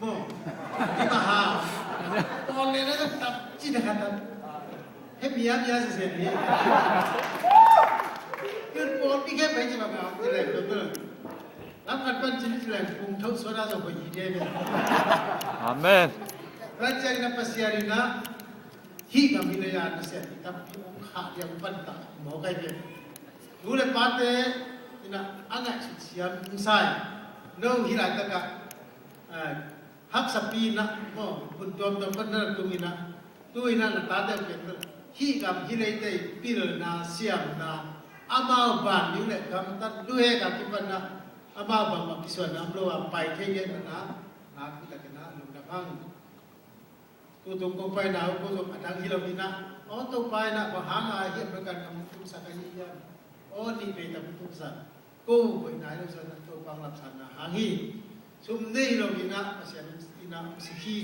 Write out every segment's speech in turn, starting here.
mo di maha on le na tap chi na kata he biya se ni kun pon bi ke bai chi ba ma ti le to lam kan pan chi le kung thau so na so ko yi de be Amen. raja na pasiari na hi ka mi le ya na se tap kha yang pan ta mo kai be lu le pa te ina anga chi siam sai no hi la ta ka hak sapi na mo pun tom tom kan na tung ina tu ina na ta te pe hi kam hi le te pil na siam na amao ban ni le kam ta lu he ka ki pan na amao ban ma ki so na am lo a pai the ye na ku ta ke na lu na bang tu tung ko pai na ko so adang hi lo ni na o to pai na ba ha nga hi ba kan kam tu sa ka ni ya o ni pe ta tu sa ko ko na lo sa na to pang lap san na hangi sum nei lo ni na asian ina si hi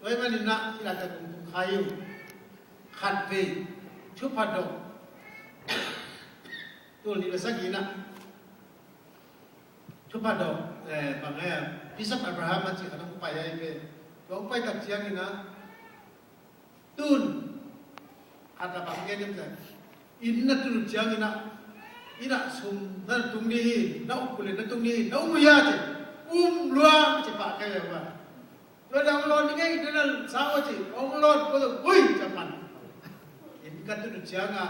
wai ma ni na ila ta tung khayu khat pe chu pha do tu ni la sa ki na chu pha do ba nga Bishop Abraham ma chi ka pai ai pe ko pai tak chiang ni na tun ada bangke ni mza inna tu chiang ina ina sum na tung ni na ukule na tung ni na umuya je luang je pa kai ba lo dang lo ni ngai na sa wa je lo ko hui chapan in ka tu chiang a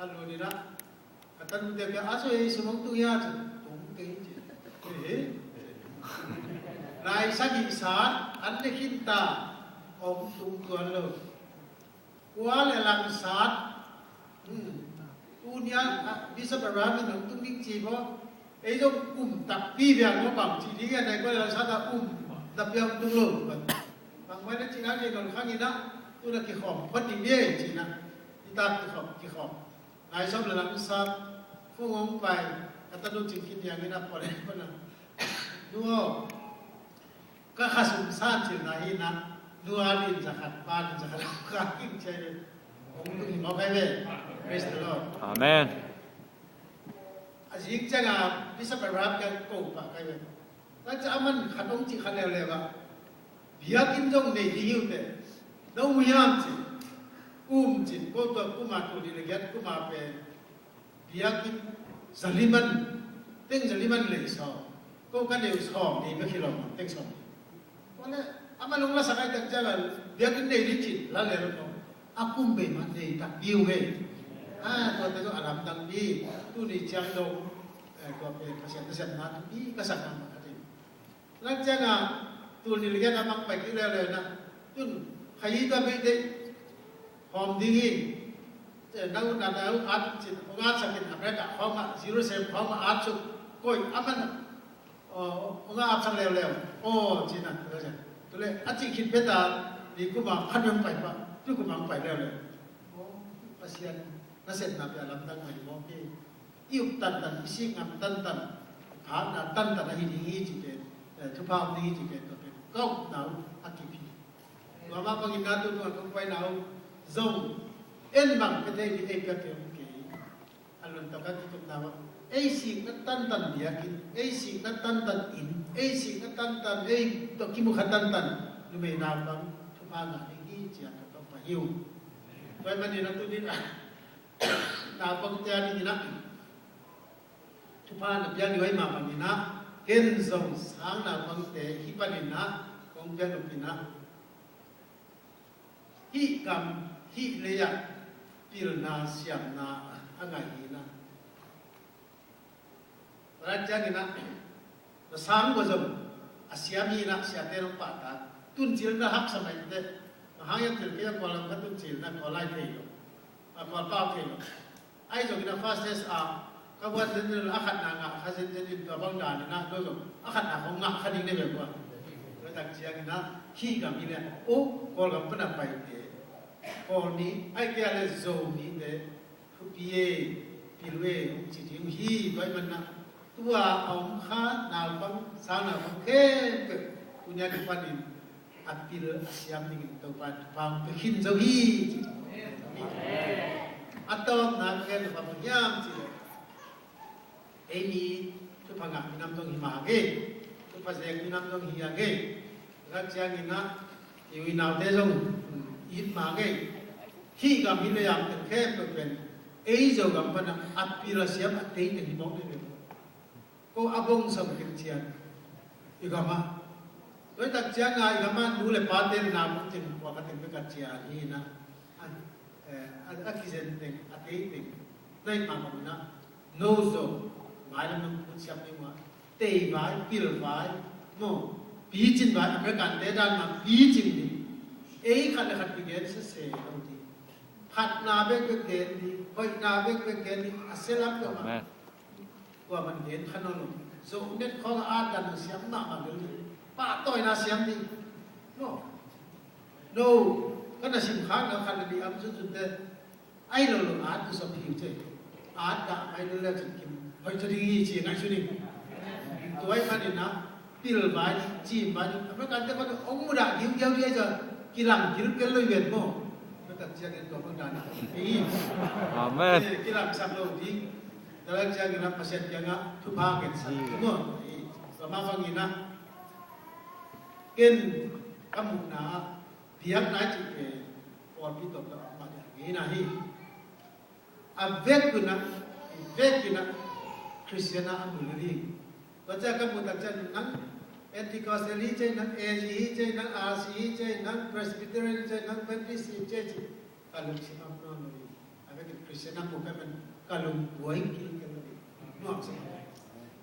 alo ni na katan de ka aso e sumong tu ya je tung ke je Nai sagi sa ande kinta om tung tuan lo kual elang sat punya bisa berapa nang tung ning chi bo ei jo tap pi biang lo bang chi ni ga dai ko elang sat tap biang tung lo bang mai na chi na ni don khang ina tu na ki khom phot ni ye chi na ti ta ki khom nai som elang sat fu ngom pai ata do chi kin yang ina pore ko na duoก็ข้าสงสารถึงไหนนะนัวลินจะขัดบ้านจะขัดข้ากิ้งใจผมดูหิมะไปเว้ยเรสต์ลอด Amen. อาจจะจังอ่ะพิษประรับกันโกปะไปเว้ยแล้วจะมันขัดองจีขัดแล้ววะเบียกินจงในที่อยู่เต้น้องยามจีจีก็ตัวมาตัวนี้เลยยัดมาเป็นเบียกินสลิมันเต็งสลิมันเลยสอบก็กันเดียวสอบนี่ไม่คิดหรอกเต็งสอบWala, ama nung la sakay tak jalan, dia kan deh licin, lalu lo, aku memang deh tak biuhe, tuh itu alam tang di, tu ni jang dong, kau kasihan nak di kasakan macam ni. Lalu jangan tu ni lagi nama baik le na, tu kayu tu apa itu, hom dingin, nau at sakit apa dah, hom 0 hom at su, koi aman. Onga apsan le oh cina tu saja tu le aci kit beta di kuma kanyam pai pa tu kuma pai le oh pasien naset na pe alam tang mai mo ke iup tan isi ngam tan ha na tan hi hi ji ke tu pa ni ji ke to pe kau nau aki pi mama pangin na tu ko pai nau zong en bang ke dei di e ka ke alun ta ka tu na AC na tan dia kin AC na tan in AC na tan to kimu khatan lume na bang thupa na gi chia to pa hiu toy man ni na tu din na bang tia ni na thupa na bia ni wai ma ma ni na ken zong sang na bang te hi pa ni na kong bia no pina hi kam hi le ya pil na siam na angai ni na Raja ni nak bersang gozom Asyami nak siapa yang patah tuncil dah hak sama itu mahayat terkaya kolam kan tuncil nak kolai kilo kol pau kilo ai jo kita fastest kabuat jenil akad nangak hasil jenil babang dan nak gozom akad nak ngak kading ni berapa letak siang nak hi kami ni oh kol kami pernah baik dia kol ni ai kia le zom ni deh piye pilwe citi hi baik mana tua om kha nào bang sana bang ke punya kepanin apil asyam ni tau pan pam pekin zawi atau nak ke pam yam si ini tu pangak minam tong hima ke tu phát hiện như năm trong hiện cái các cha như na yêu nào thế trong ít mà cái khi gặp mình làm từng khép được bên ấy rồi gặp phần aspirasi apa tây thì bóng lên cô abong sống kinh chian yêu gặp mà đối tác cha ngay gặp mà đủ là ba tên nam cũng chừng qua cái tên cái chia hi na anh khi dân tên tây tên đây mà mình na no zo ngay là mình cũng xem như mà tây vai pil vai no bí chín vai cái cảnh để đàn mà bí chín đi ấy khăn là khăn bị ghét sẽ đâu đi khăn na biết biết ghét đi coi na biết biết ghét đi sẽ lắm đâu mà qua mình ghét khăn nó luôn rồi nên khó ăn đàn xem nào mà được ba tôi na xem đi no cái là xem khác nó khăn là đi âm chút chút đấy ai rồi ăn cứ sắp hiểu chứ ăn đã ai rồi là chừng kim hơi cho đi chỉ ngay chút đi tôi khăn đi na pil vai chi vai apa kata kata ông đã hiểu hiểu dia giờ kỳ làm kiểu cái lối việt mo nó đặt ra cái tổ công đàn Amen. kỳ làm sang lâu đi đó là cha cái làm pasien yang á thu ba cái gì đúng không mà vang gì na ken kamu na biar na chỉ cái còn bị tổ đó mà cái này avec que na Christiana amulri baca kamu tak cakap nang Pentecostal je nang AG je nang RC je nang Presbyterian je nang Baptist je kalau si amno ni avec Christiana bukan men kalau buai kiri kalau ni no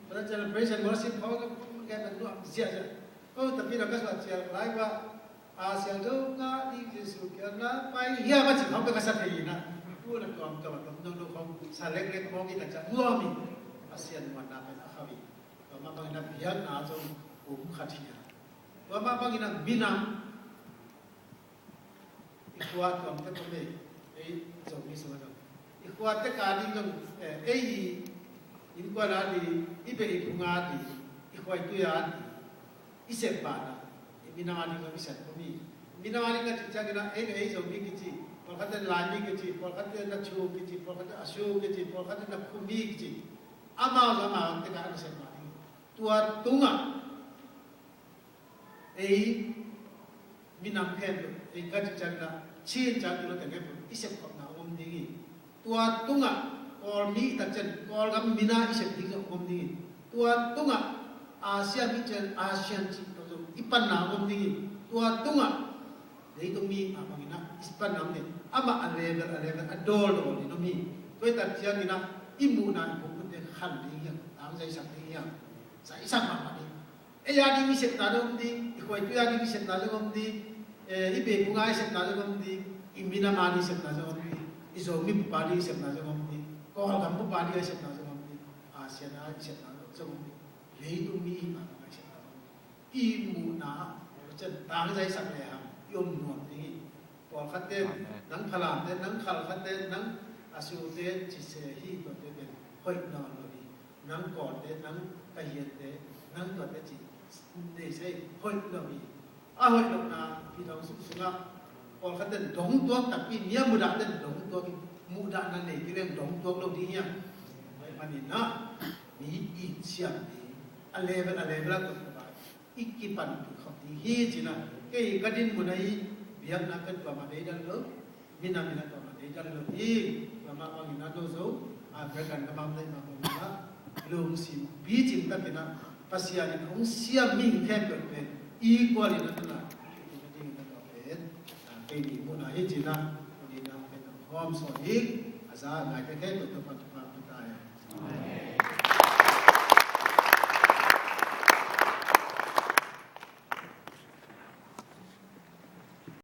baca dalam praise and worship kau kan kan no siapa oh tapi nak kasih siapa lain ba Asia tu ngah di Yesus kerana pai ia macam kau kasih ni na tu nak kau no kau salek lek kau kita cakap dua mi Asia mana men akhawi mama bang nak biar na jom khatia mama bang nak binam ikhwat kau kita kau jom ni semua tu ikhwat te kadi jom ikhwat adi ibe ikhunga di ikhwat tu ya isep bana binam adi kau isep kau binam adi kat cakap na jom ni kici kalau kata lagi kici kalau kata nak chu kici kalau kata asu kici kalau kata nak kumbi kici ama sama te kadi isep tua tunga minam ken kat jangna chin jang lo tenge isep ko na dingi tua tunga or mi ta chen or gam mina isep dingi dingi tua tunga Asia mi chen Asian chi to ipan na dingi tua tunga dei to mi amangina ispan nam ne ama level adol do ni no mi toi ta chiang ina imuna ko te khan dingi am jai sak dingi sa isang mama ni ya di misek na dong di ikhwai tu ya di misek na dong di ibe bunga isek na dong di imina mani isek na dong di izo mi pupadi isek na dong di ko hal pupadi isek na dong di Asia na isek na dong di lei tu mi ma isek na imu na chen tang jai sak le ham yom nuam di ko khatte nang phalam te nang khal khatte nang asu te chi se hi ko te ben hoi na lo di nang ko te nang cái hiện thế năng thuật cái gì để xây hội đồng gì hội đồng là thì đồng sung sung á còn cái tên đóng tuông tập pin nhớ mù đạn tên đóng tuông mù đạn là này cái lên đóng tuông đâu đi nhá vậy mà nhìn nó mỹ ít xem thì level là tụi bạn ít cái phần không thì hi chỉ là cái din mù này việc là cái quả mà đấy đang lớn mình làm quả mà đấy đang lớn đi và mà bằng nó đâu dấu cái cần cái bằng đây mà mình đó lung sim bi jing ta kena pasia ni ong sia ming khem per pe equal in na ding na to pe pe ni mo na hi jina ni na pe hom so hi aza na ke ke to pa